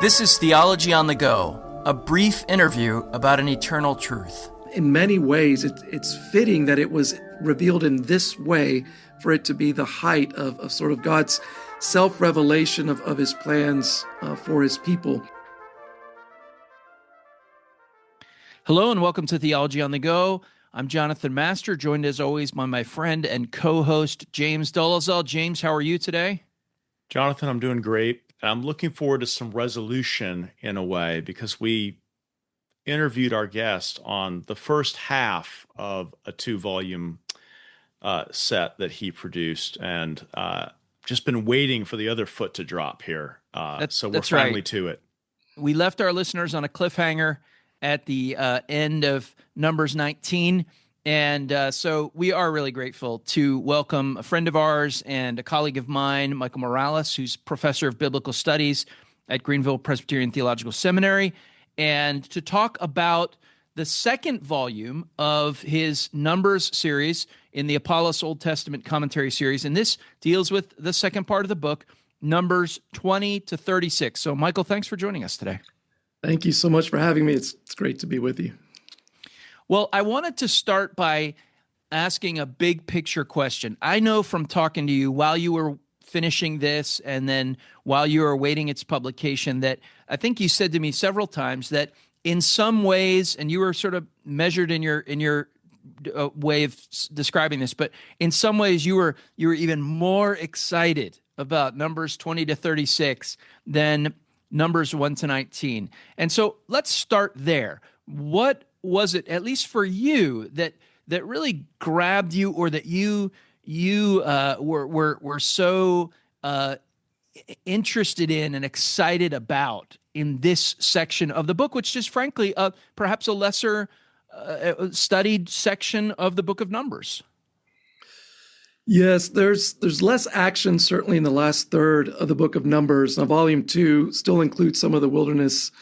This is Theology on the Go, a brief interview about an eternal truth. In many ways, it's fitting that it was revealed in this way for it to be the height of sort of God's self-revelation of his plans for his people. Hello and welcome to Theology on the Go. I'm Jonathan Master, joined as always by my friend and co-host James Dolezal. James, how are you today? Jonathan, I'm doing great. I'm looking forward to some resolution in a way because we interviewed our guest on the first half of a 2-volume set that he produced, and just been waiting for the other foot to drop here. So we're finally right. to it. We left our listeners on a cliffhanger at the end of Numbers 19. And so we are really grateful to welcome a friend of ours and a colleague of mine, Michael Morales, who's professor of biblical studies at Greenville Presbyterian Theological Seminary, and to talk about the second volume of his Numbers series in the Apollos Old Testament Commentary series. And this deals with the second part of the book, Numbers 20 to 36. So, Michael, thanks for joining us today. Thank you so much for having me. It's great to be with you. Well, I wanted to start by asking a big picture question. I know from talking to you while you were finishing this and then while you were awaiting its publication that I think you said to me several times that in some ways, and you were sort of measured in your way of describing this, but in some ways you were even more excited about Numbers 20 to 36 than Numbers 1 to 19. And so let's start there. What was it, at least for you, that really grabbed you, or that you were so interested in and excited about in this section of the book, which is frankly perhaps a lesser studied section of the book of Numbers? Yes, there's less action certainly in the last third of the book of Numbers. Now, Volume 2 still includes some of the wilderness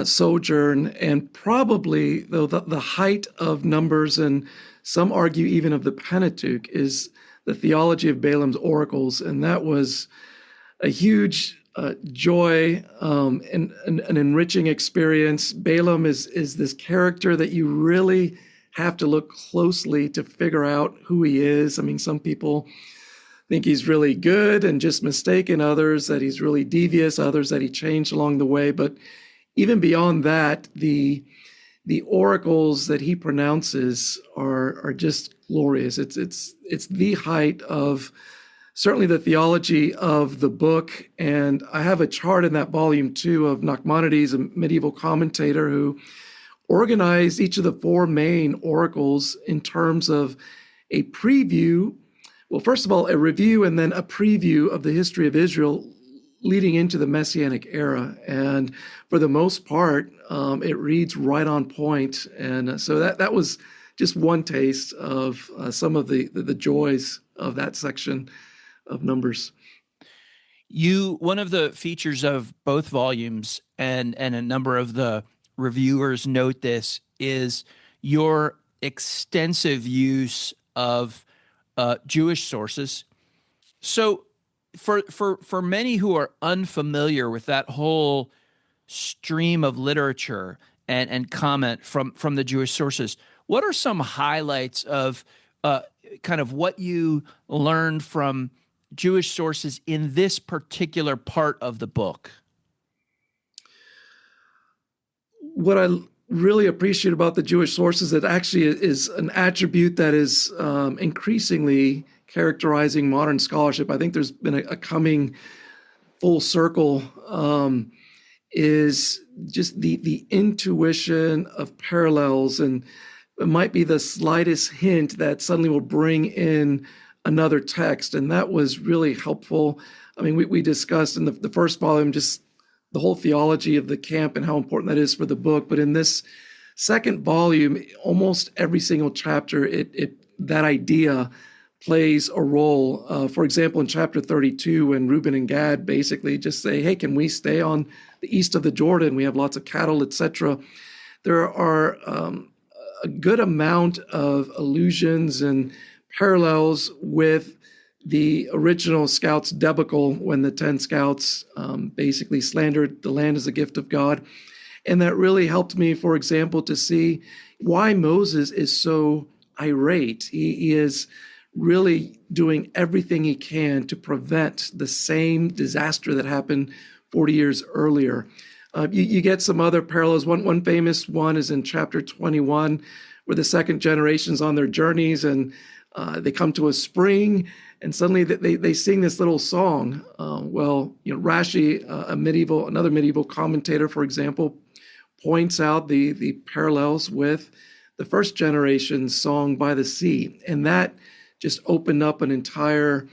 sojourn, and probably, though, the height of Numbers, and some argue even of the Pentateuch, is the theology of Balaam's oracles, and that was a huge joy and an enriching experience. Balaam is this character that you really have to look closely to figure out who he is. I mean, some people think he's really good and just mistaken, others that he's really devious, others that he changed along the way, but even beyond that, the oracles that he pronounces are just glorious. It's the height of certainly the theology of the book. And I have a chart in that volume 2 of Nachmanides, a medieval commentator, who organized each of the 4 main oracles in terms of a preview. Well, first of all, a review and then a preview of the history of Israel leading into the Messianic era. And for the most part, it reads right on point. And so that was just one taste of some of the joys of that section of Numbers. One of the features of both volumes, and a number of the reviewers note this, is your extensive use of Jewish sources. So for many who are unfamiliar with that whole stream of literature and comment from the Jewish sources, what are some highlights of kind of what you learned from Jewish sources in this particular part of the book? What I really appreciate about the Jewish sources, it actually is an attribute that is increasingly characterizing modern scholarship. I think there's been a coming full circle, is just the intuition of parallels, and it might be the slightest hint that suddenly will bring in another text, and that was really helpful. I mean, we discussed in the first volume just the whole theology of the camp and how important that is for the book, but in this second volume, almost every single chapter, that idea plays a role. For example, in chapter 32, when Reuben and Gad basically just say, hey, can we stay on the east of the Jordan? We have lots of cattle, etc. There are a good amount of allusions and parallels with the original scouts debacle when the 10 scouts basically slandered the land as a gift of God. And that really helped me, for example, to see why Moses is so irate. He is really doing everything he can to prevent the same disaster that happened 40 years earlier. You get some other parallels. One famous one is in chapter 21, where the second generation's on their journeys and they come to a spring, and suddenly they sing this little song. Rashi, another medieval commentator, for example, points out the parallels with the first generation song by the sea, and that just opened up an entire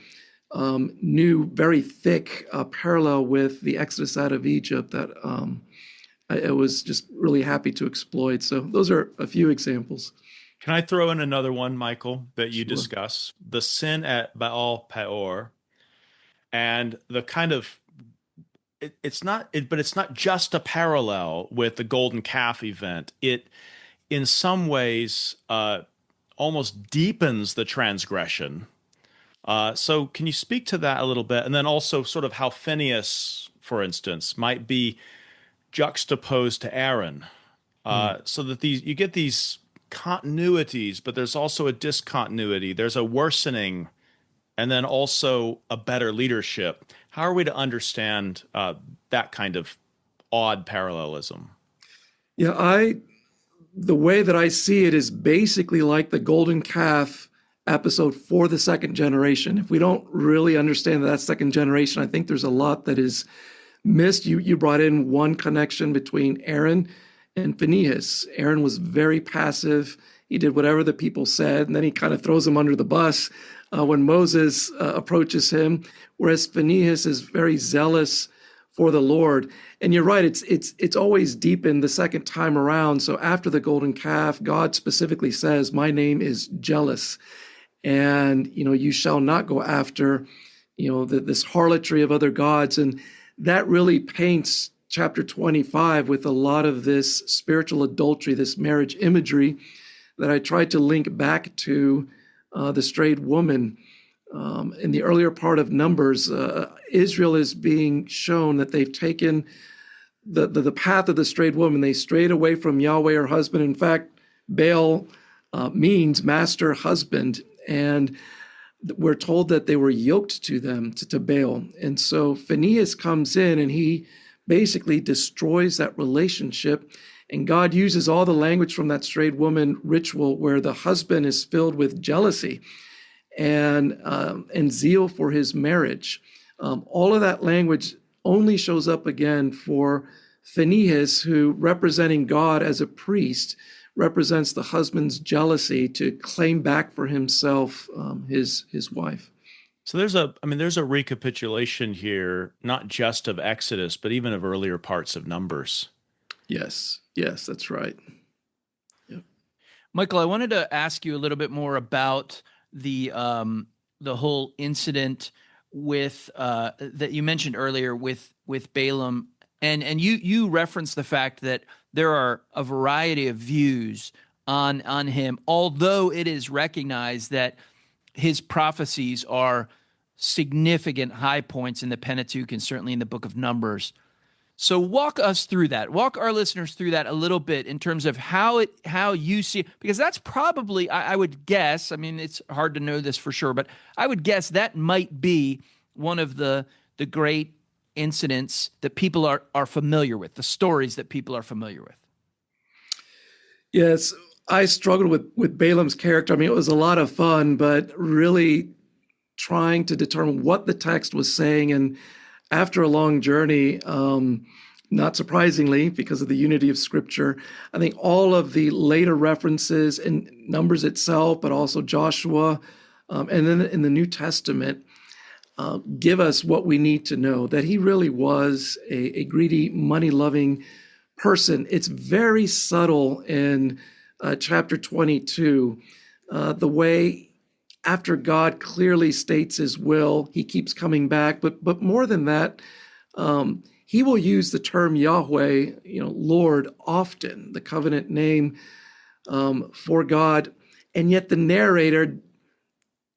new, very thick parallel with the Exodus out of Egypt that I was just really happy to exploit. So those are a few examples. Can I throw in another one, Michael, that you Sure. discuss? The sin at Baal Peor, and the kind of it's not just a parallel with the golden calf event. It, in some ways, almost deepens the transgression. So can you speak to that a little bit? And then also sort of how Phinehas, for instance, might be juxtaposed to Aaron, so that you get these continuities, but there's also a discontinuity. There's a worsening and then also a better leadership. How are we to understand that kind of odd parallelism? Yeah, the way that I see it is basically like the golden calf episode for the second generation. If we don't really understand that second generation, I think there's a lot that is missed. You brought in one connection between Aaron and Phinehas. Aaron was very passive. He did whatever the people said, and then he kind of throws them under the bus when Moses approaches him, whereas Phinehas is very zealous for the Lord. And you're right, it's always deepened the second time around. So after the golden calf, God specifically says, "My name is jealous, and you shall not go after this harlotry of other gods." And that really paints chapter 25 with a lot of this spiritual adultery, this marriage imagery that I tried to link back to the strayed woman. In the earlier part of Numbers, Israel is being shown that they've taken the path of the strayed woman. They strayed away from Yahweh, her husband. In fact, Baal means master, husband. And we're told that they were yoked to them, to Baal. And so Phinehas comes in and he basically destroys that relationship. And God uses all the language from that strayed woman ritual where the husband is filled with jealousy and zeal for his marriage. All of that language only shows up again for Phinehas, who, representing God as a priest, represents the husband's jealousy to claim back for himself his wife. So there's a recapitulation here, not just of Exodus, but even of earlier parts of Numbers. Yes, that's right. Yep. Michael, I wanted to ask you a little bit more about the whole incident with that you mentioned earlier with Balaam, and you referenced the fact that there are a variety of views on him, although it is recognized that his prophecies are significant high points in the Pentateuch and certainly in the book of Numbers. So walk us through that. Walk our listeners through that a little bit in terms of how you see it, because that's probably, I would guess, I mean, it's hard to know this for sure, but I would guess that might be one of the great incidents that people are familiar with, the stories that people are familiar with. Yes, I struggled with Balaam's character. I mean, it was a lot of fun, but really trying to determine what the text was saying. And after a long journey, not surprisingly, because of the unity of Scripture, I think all of the later references in Numbers itself, but also Joshua, and then in the New Testament, give us what we need to know, that he really was a greedy, money-loving person. It's very subtle in chapter 22, the way after God clearly states his will, he keeps coming back. But more than that, he will use the term Yahweh, Lord, often, the covenant name for God. And yet the narrator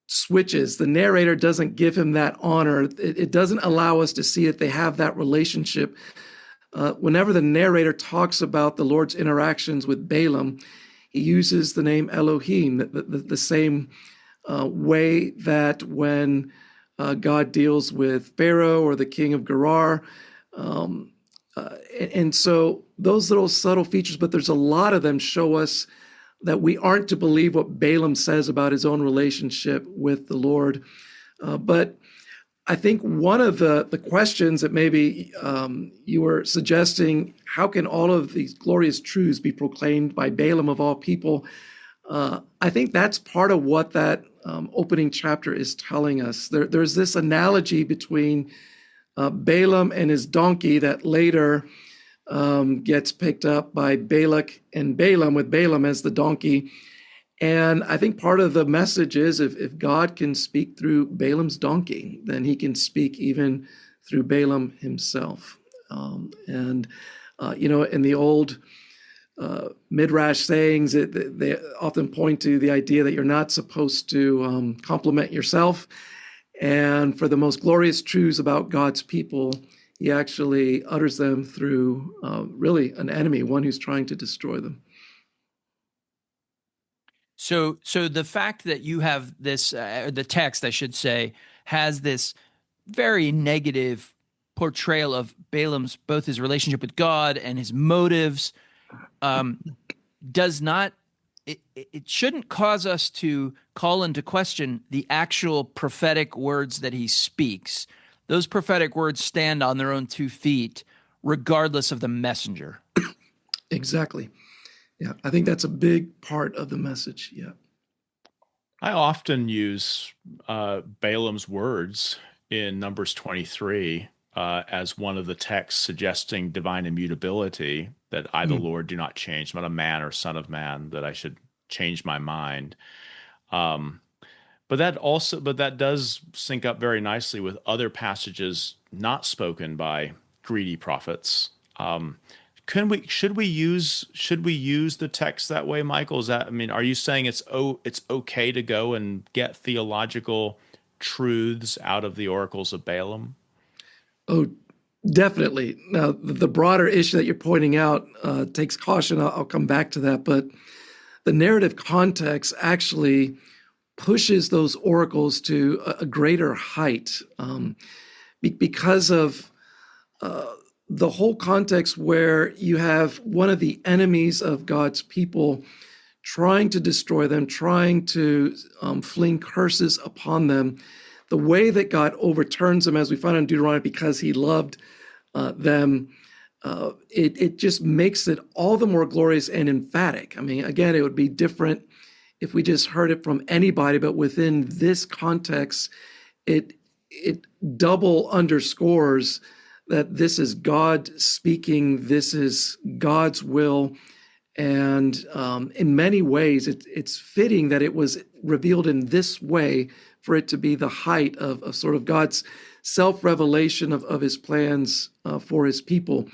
switches. The narrator doesn't give him that honor. It doesn't allow us to see that they have that relationship. Whenever the narrator talks about the Lord's interactions with Balaam, he uses the name Elohim, the same way that when God deals with Pharaoh or the king of Gerar. And so those little subtle features, but there's a lot of them, show us that we aren't to believe what Balaam says about his own relationship with the Lord. But I think one of the questions that maybe you were suggesting, how can all of these glorious truths be proclaimed by Balaam of all people? I think that's part of what that opening chapter is telling us. There's this analogy between Balaam and his donkey that later gets picked up by Balak and Balaam, with Balaam as the donkey. And I think part of the message is if God can speak through Balaam's donkey, then he can speak even through Balaam himself. In the old Midrash sayings, they often point to the idea that you're not supposed to compliment yourself. And for the most glorious truths about God's people, he actually utters them through really an enemy, one who's trying to destroy them. So the fact that you have this, the text, I should say, has this very negative portrayal of Balaam's, both his relationship with God and his motives, does not, it shouldn't cause us to call into question the actual prophetic words that he speaks. Those prophetic words stand on their own 2 feet, regardless of the messenger. Exactly. Yeah, I think that's a big part of the message. Yeah. I often use Balaam's words in Numbers 23 as one of the texts suggesting divine immutability, that I, the Lord, do not change. I'm not a man or son of man, that I should change my mind. But that does sync up very nicely with other passages not spoken by greedy prophets. Should we use the text that way, Michael? Are you saying it's okay to go and get theological truths out of the oracles of Balaam? Oh, definitely. Now, the broader issue that you're pointing out takes caution. I'll come back to that. But the narrative context actually pushes those oracles to a greater height because of the whole context where you have one of the enemies of God's people trying to destroy them, trying to fling curses upon them. The way that God overturns them, as we find in Deuteronomy, because he loved them, it just makes it all the more glorious and emphatic. I mean, again, it would be different if we just heard it from anybody, but within this context, it double underscores that this is God speaking, this is God's will. And in many ways, it's fitting that it was revealed in this way for it to be the height of sort of God's self-revelation of his plans for his people.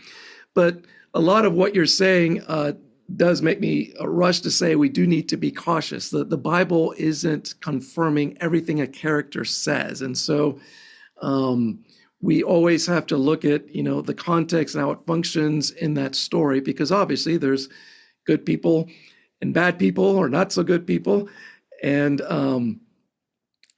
But a lot of what you're saying does make me rush to say we do need to be cautious. The Bible isn't confirming everything a character says. And so we always have to look at, the context and how it functions in that story, because obviously there's good people and bad people or not so good people. And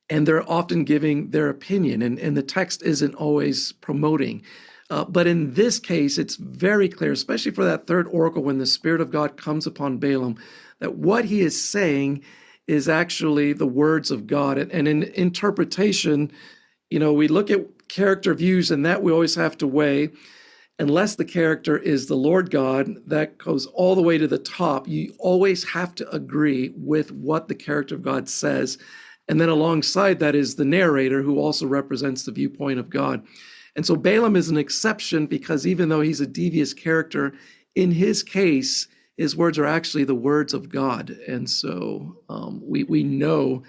they're often giving their opinion, and the text isn't always promoting. But in this case, it's very clear, especially for that third oracle, when the Spirit of God comes upon Balaam, that what he is saying is actually the words of God. And in interpretation, we look at character views, and that we always have to weigh. Unless the character is the Lord God, that goes all the way to the top. You always have to agree with what the character of God says. And then alongside that is the narrator, who also represents the viewpoint of God. And so Balaam is an exception, because even though he's a devious character, in his case, his words are actually the words of God. And so we know,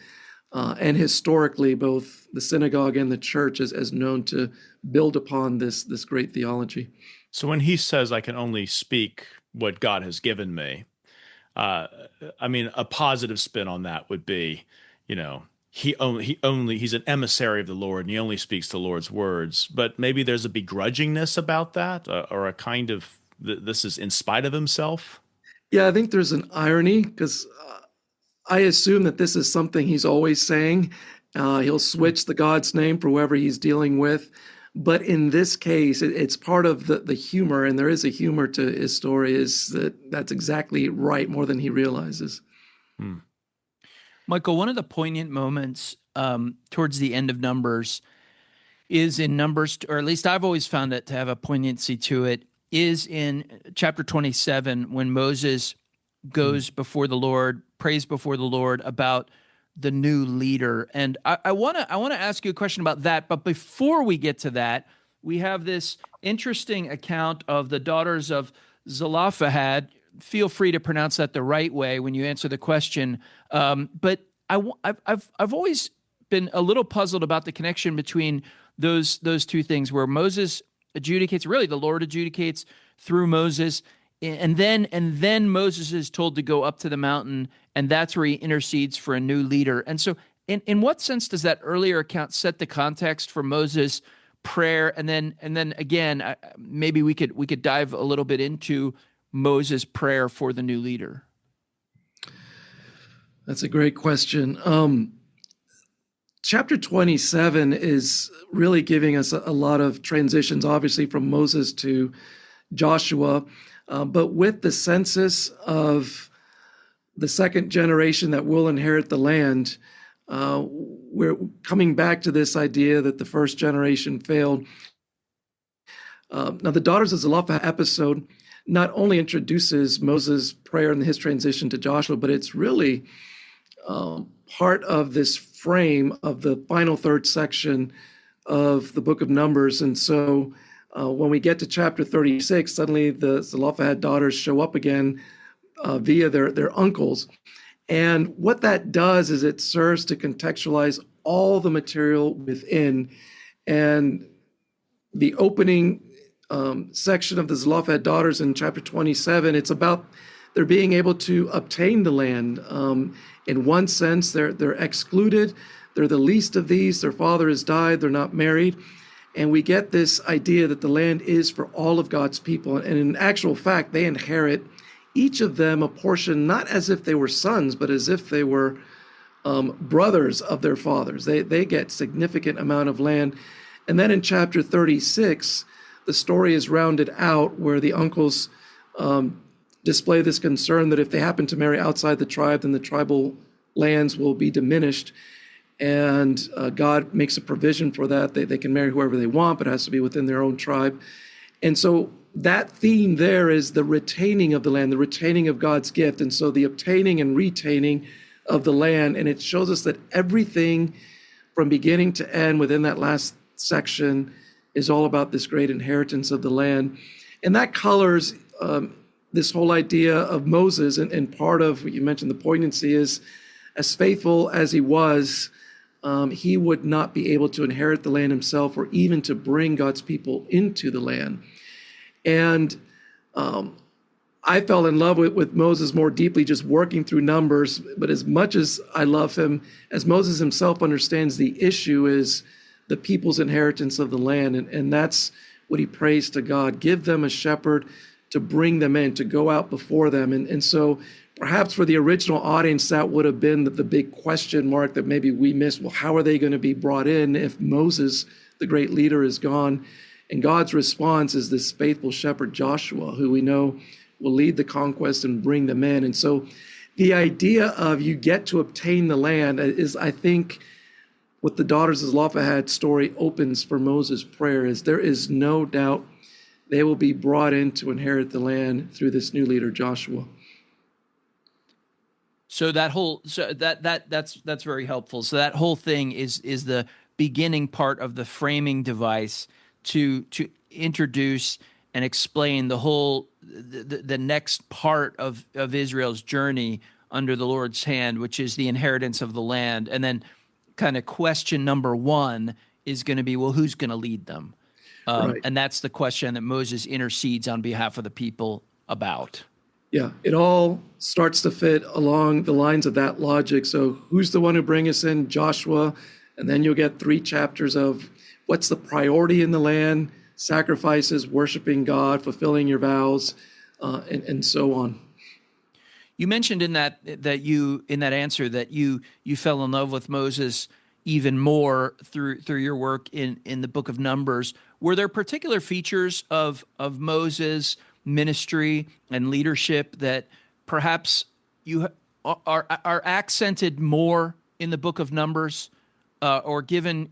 and historically, both the synagogue and the church is known to build upon this great theology. So when he says, I can only speak what God has given me, a positive spin on that would be, he's an emissary of the Lord, and he only speaks the Lord's words. But maybe there's a begrudgingness about that, or a kind of this is in spite of himself. Yeah, I think there's an irony because I assume that this is something he's always saying. He'll switch the God's name for whoever he's dealing with. But in this case, it's part of the humor, and there is a humor to his story, is that's exactly right, more than he realizes. Hmm. Michael, one of the poignant moments towards the end of Numbers is in Numbers, or at least I've always found it to have a poignancy to it, is in chapter 27 when Moses goes before the Lord, prays before the Lord about the new leader. And I want to ask you a question about that. But before we get to that, we have this interesting account of the daughters of Zelophehad. Feel free to pronounce that the right way when you answer the question. But I've always been a little puzzled about the connection between those two things, where Moses adjudicates, really the Lord adjudicates through Moses, and then Moses is told to go up to the mountain, and that's where he intercedes for a new leader. And so in what sense does that earlier account set the context for Moses' prayer? And then again, maybe we could dive a little bit into Moses' prayer for the new leader. That's a great question. Chapter 27 is really giving us a lot of transitions, obviously, from Moses to Joshua. But with the census of the second generation that will inherit the land, we're coming back to this idea that the first generation failed. Now, the Daughters of Zelophehad episode not only introduces Moses' prayer and his transition to Joshua, but it's really part of this frame of the final third section of the book of Numbers. And so when we get to chapter 36, suddenly the Zelophehad daughters show up again via their uncles. And what that does is it serves to contextualize all the material within. And the opening section of the Zelophehad daughters in chapter 27, it's about their being able to obtain the land. In one sense, they're excluded. They're the least of these. Their father has died. They're not married. And we get this idea that the land is for all of God's people. And in actual fact, they inherit, each of them, a portion, not as if they were sons, but as if they were brothers of their fathers. They get significant amount of land. And then in chapter 36, the story is rounded out where the uncles display this concern that if they happen to marry outside the tribe, then the tribal lands will be diminished. And God makes a provision for that. They can marry whoever they want, but it has to be within their own tribe. And so that theme there is the retaining of the land, the retaining of God's gift. And so the obtaining and retaining of the land. And it shows us that everything from beginning to end within that last section is all about this great inheritance of the land. And that colors this whole idea of Moses. And part of what you mentioned, the poignancy is, as faithful as he was, he would not be able to inherit the land himself or even to bring God's people into the land. And I fell in love with Moses more deeply just working through Numbers. But as much as I love him, as Moses himself understands, the issue is the people's inheritance of the land. And that's what he prays to God. Give them a shepherd to bring them in, to go out before them. And so perhaps for the original audience, that would have been the big question mark that maybe we missed. Well, how are they going to be brought in if Moses, the great leader, is gone? And God's response is this faithful shepherd, Joshua, who we know will lead the conquest and bring them in. And so the idea of you get to obtain the land is, I think, what the daughters of Zelophehad story opens for Moses' prayer is there is no doubt they will be brought in to inherit the land through this new leader, Joshua. So that's very helpful. So that whole thing is the beginning part of the framing device to introduce and explain the whole the next part of Israel's journey under the Lord's hand, which is the inheritance of the land. And then kind of question number one is going to be, well, who's going to lead them? Right. And that's the question that Moses intercedes on behalf of the people about. Yeah, it all starts to fit along the lines of that logic. So who's the one who brings us in? Joshua. And then you'll get 3 chapters of what's the priority in the land, sacrifices, worshiping God, fulfilling your vows, and so on. You mentioned in that answer that you fell in love with Moses even more through your work in the book of Numbers. Were there particular features of Moses' ministry and leadership that perhaps you are accented more in the book of Numbers, or given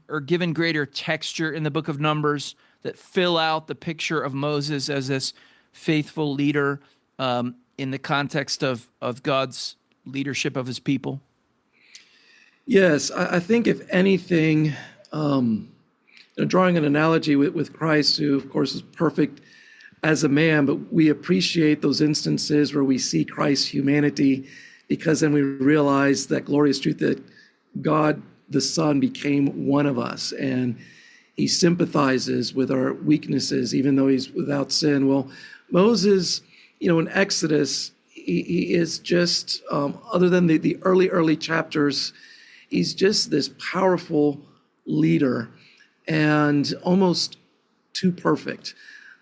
greater texture in the book of Numbers, that fill out the picture of Moses as this faithful leader in the context of God's leadership of his people? Yes, I think if anything, drawing an analogy with Christ, who of course is perfect as a man, but we appreciate those instances where we see Christ's humanity, because then we realize that glorious truth that God the Son became one of us, and he sympathizes with our weaknesses, even though he's without sin. Well, Moses, in Exodus, he is just, other than the early chapters, he's just this powerful leader and almost too perfect.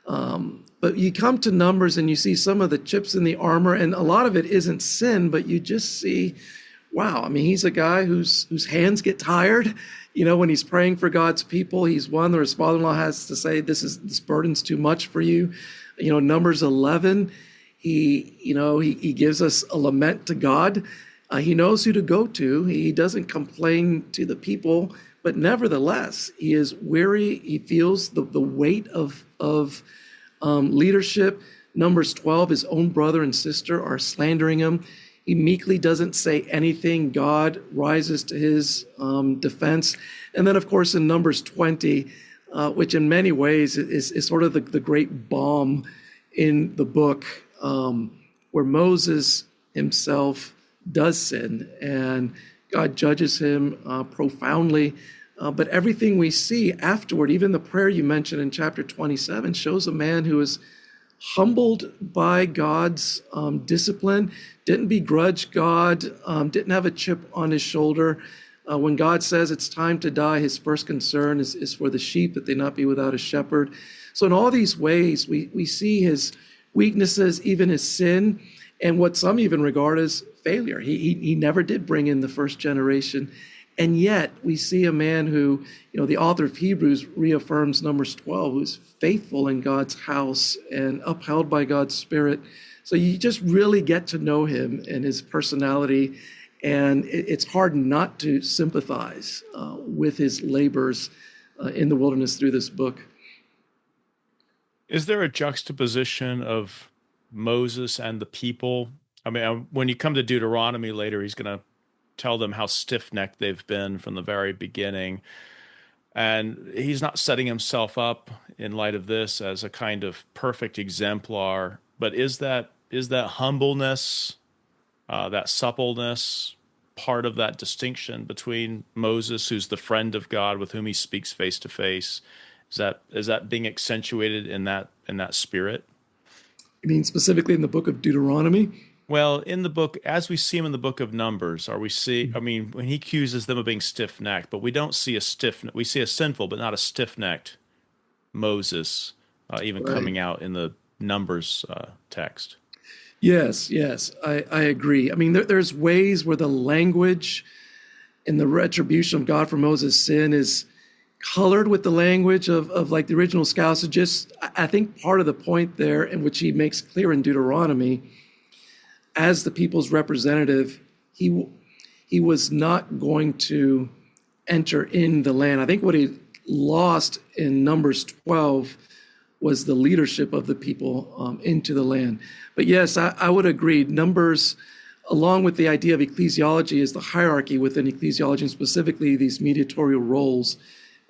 But you come to Numbers and you see some of the chips in the armor, and a lot of it isn't sin, but you just see, wow, I mean, he's a guy whose hands get tired. When he's praying for God's people, he's one where his father-in-law has to say, this burden's too much for you. Numbers 11, he gives us a lament to God. He knows who to go to. He doesn't complain to the people, but nevertheless, he is weary. He feels the weight of leadership. Numbers 12, his own brother and sister are slandering him. He meekly doesn't say anything. God rises to his defense. And then, of course, in Numbers 20, which in many ways is sort of the great balm in the book, where Moses himself does sin and God judges him profoundly. But everything we see afterward, even the prayer you mentioned in chapter 27, shows a man who is humbled by God's discipline, didn't begrudge God, didn't have a chip on his shoulder. When God says it's time to die, his first concern is for the sheep, that they not be without a shepherd. So in all these ways, we see his weaknesses, even his sin, and what some even regard as failure. He never did bring in the first generation. And yet we see a man who, the author of Hebrews reaffirms Numbers 12, who's faithful in God's house and upheld by God's Spirit. So you just really get to know him and his personality, and it's hard not to sympathize with his labors in the wilderness through this book. Is there a juxtaposition of Moses and the people? I mean, when you come to Deuteronomy later, he's going to tell them how stiff-necked they've been from the very beginning. And he's not setting himself up in light of this as a kind of perfect exemplar. But is that humbleness, that suppleness, part of that distinction between Moses, who's the friend of God with whom he speaks face to face? Is that being accentuated in that spirit? You mean specifically in the book of Deuteronomy? Well, in the book, as we see him in the book of Numbers, when he accuses them of being stiff-necked, but we don't see we see a sinful, but not a stiff-necked Moses, even right, coming out in the Numbers text. Yes, I agree. I mean, there's ways where the language in the retribution of God for Moses' sin is colored with the language of like the original Scousages. I think part of the point there, in which he makes clear in Deuteronomy, as the people's representative, he was not going to enter in the land. I think what he lost in Numbers 12 was the leadership of the people into the land. But yes, I would agree. Numbers, along with the idea of ecclesiology, is the hierarchy within ecclesiology, and specifically these mediatorial roles.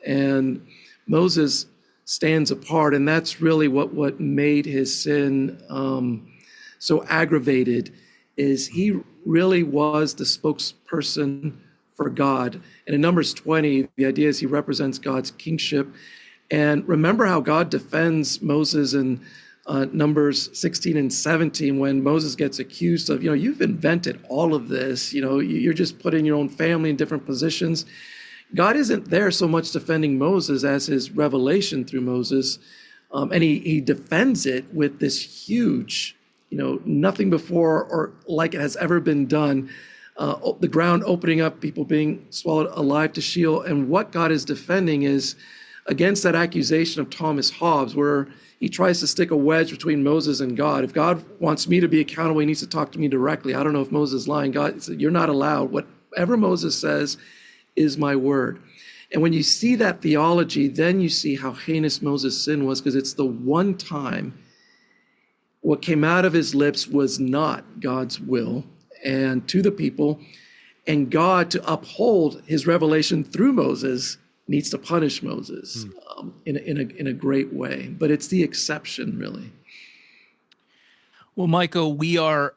And Moses stands apart, and that's really what made his sin so aggravated, is he really was the spokesperson for God. And in Numbers 20, the idea is he represents God's kingship. And remember how God defends Moses in Numbers 16 and 17, when Moses gets accused of, you've invented all of this, you're just putting your own family in different positions. God isn't there so much defending Moses as his revelation through Moses. And he defends it with this huge, nothing before or like it has ever been done. The ground opening up, people being swallowed alive to Sheol. And what God is defending is against that accusation of Thomas Hobbes, where he tries to stick a wedge between Moses and God. If God wants me to be accountable, he needs to talk to me directly. I don't know if Moses is lying. God said, you're not allowed. Whatever Moses says is my word. And when you see that theology, then you see how heinous Moses' sin was, because it's the one time what came out of his lips was not God's will and to the people. And God, to uphold his revelation through Moses, needs to punish Moses in a great way. But it's the exception, really. Well, Michael, we are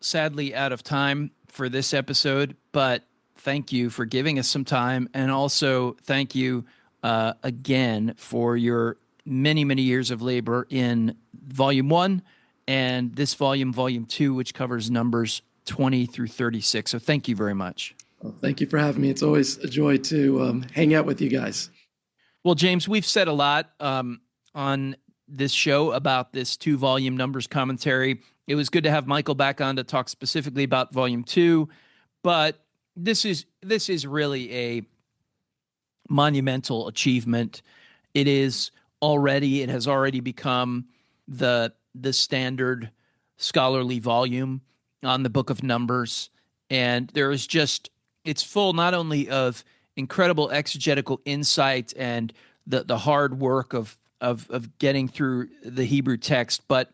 sadly out of time for this episode, but thank you for giving us some time. And also thank you again for your many, many years of labor in Volume 1 and this volume, Volume 2, which covers Numbers 20 through 36. So thank you very much. Well, thank you for having me. It's always a joy to hang out with you guys. Well, James, we've said a lot on this show about this 2-volume Numbers commentary. It was good to have Michael back on to talk specifically about Volume 2, but this is really a monumental achievement. It has already become the standard scholarly volume on the book of Numbers. And there is it's full not only of incredible exegetical insight and the hard work of getting through the Hebrew text, but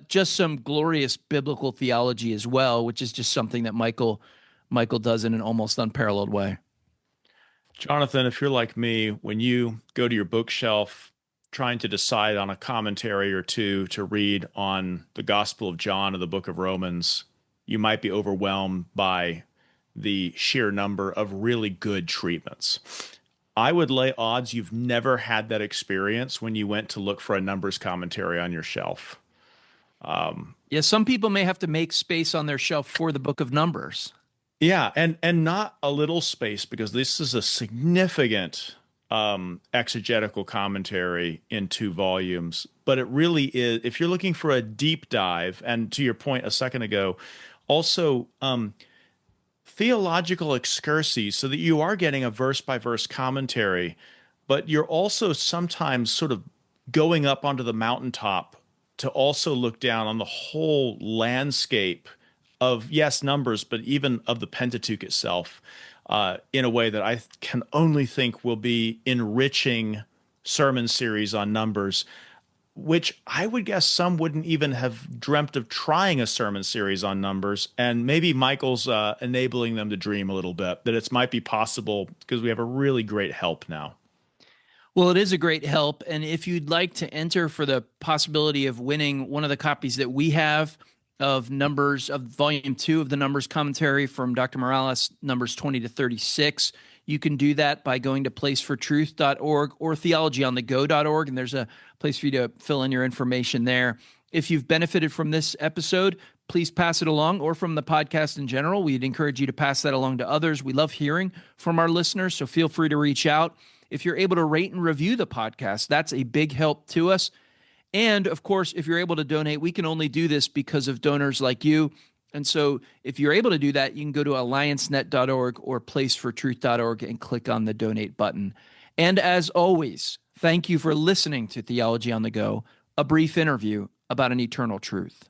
just some glorious biblical theology as well, which is just something that Michael does in an almost unparalleled way. Jonathan, if you're like me, when you go to your bookshelf trying to decide on a commentary or two to read on the Gospel of John or the book of Romans, you might be overwhelmed by the sheer number of really good treatments. I would lay odds you've never had that experience when you went to look for a Numbers commentary on your shelf. Yeah, some people may have to make space on their shelf for the book of Numbers. Yeah, and not a little space, because this is a significant exegetical commentary in 2 volumes. But it really is, if you're looking for a deep dive, and to your point a second ago, also theological excursus, so that you are getting a verse-by-verse commentary, but you're also sometimes sort of going up onto the mountaintop to also look down on the whole landscape of, yes, Numbers, but even of the Pentateuch itself, in a way that I can only think will be enriching sermon series on Numbers, which I would guess some wouldn't even have dreamt of trying a sermon series on Numbers. And maybe Michael's enabling them to dream a little bit, that it might be possible, because we have a really great help now. Well, it is a great help. And if you'd like to enter for the possibility of winning one of the copies that we have of Numbers, of Volume 2 of the Numbers commentary from Dr. Morales, Numbers 20 to 36, you can do that by going to placefortruth.org or theologyonthego.org, and there's a place for you to fill in your information there. If you've benefited from this episode, please pass it along, or from the podcast in general. We'd encourage you to pass that along to others. We love hearing from our listeners, so feel free to reach out. If you're able to rate and review the podcast, that's a big help to us. And, of course, if you're able to donate, we can only do this because of donors like you. And so if you're able to do that, you can go to alliancenet.org or placefortruth.org and click on the donate button. And as always, thank you for listening to Theology on the Go, a brief interview about an eternal truth.